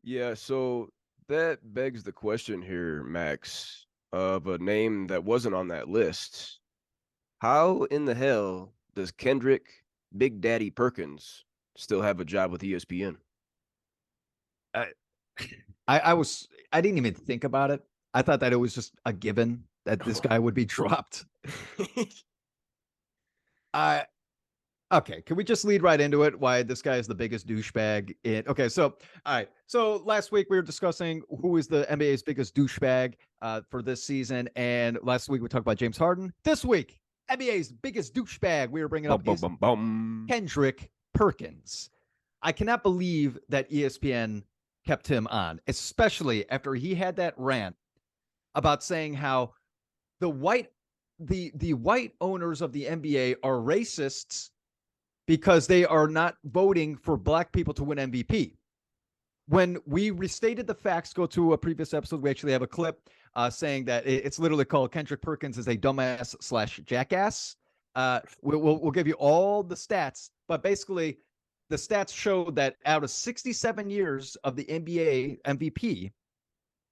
Yeah, so that begs the question here, Max, of a name that wasn't on that list. How in the hell does Kendrick Big Daddy Perkins still have a job with ESPN? I, I didn't even think about it. I thought that it was just a given that this guy would be dropped. I Okay, can we just lead right into it? Why this guy is the biggest douchebag in? Okay, so all right. So last week we were discussing who is the NBA's biggest douchebag for this season, and last week we talked about James Harden. This week, NBA's biggest douchebag we were bringing Bum, up bum, is bum, bum. Kendrick Perkins. I cannot believe that ESPN kept him on, especially after he had that rant about saying how the white the white owners of the NBA are racists because they are not voting for black people to win MVP. When we restated the facts, go to a previous episode. We actually have a clip saying that it's literally called Kendrick Perkins is a dumbass slash jackass. We'll give you all the stats, but basically, the stats show that out of 67 years of the NBA MVP,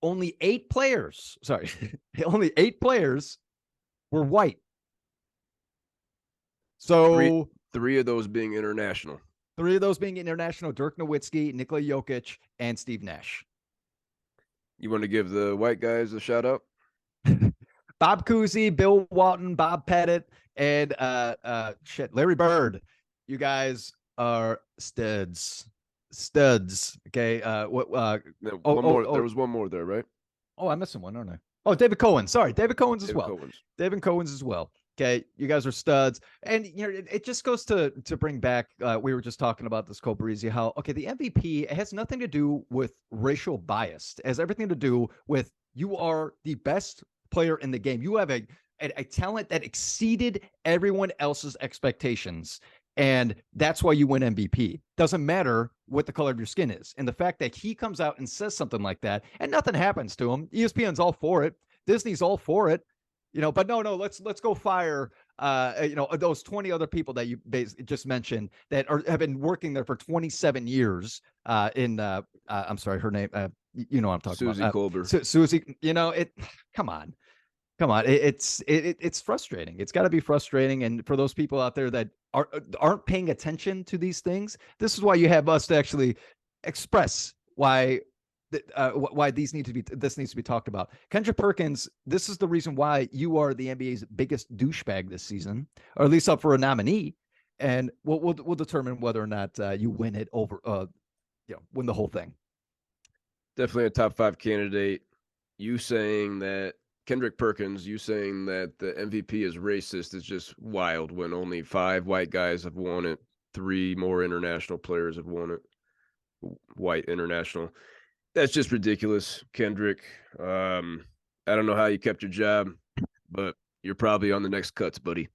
only 8 players, sorry, only 8 players were white. Three, So three of those being international. 3 of those being international: Dirk Nowitzki, Nikola Jokic, and Steve Nash. You want to give the white guys a shout out? Bob Cousy, Bill Walton, Bob Pettit, and Larry Bird. You guys are studs. Studs. Okay. What No, oh one oh more. There oh was one more there, right? oh, I'm missing one, aren't I? Oh, David Cohen. Sorry, David Cohen's as David well. Covens. David Cohen's as well. Okay, you guys are studs, and it just goes to bring back. We were just talking about this, Cole Breezy. How the MVP, it has nothing to do with racial bias. It has everything to do with you are the best player in the game. You have a talent that exceeded everyone else's expectations, and that's why you win MVP. Doesn't matter what the color of your skin is. And the fact that he comes out and says something like that and nothing happens to him. ESPN's all for it. Disney's all for it. But no, let's go fire those 20 other people that you just mentioned that have been working there for 27 years in I'm sorry, her name you know what I'm talking Susie about. Colbert. Susie, it come on. Come on, it's frustrating. It's got to be frustrating, and for those people out there that aren't paying attention to these things, this is why you have us to actually express why this needs to be talked about. Kendrick Perkins, this is the reason why you are the NBA's biggest douchebag this season, or at least up for a nominee, and we'll determine whether or not you win it over, win the whole thing. Definitely a top five candidate. You saying that Kendrick Perkins, you saying that the MVP is racist is just wild when only 5 white guys have won it. 3 more international players have won it. White international. That's just ridiculous, Kendrick. I don't know how you kept your job, but you're probably on the next cuts, buddy.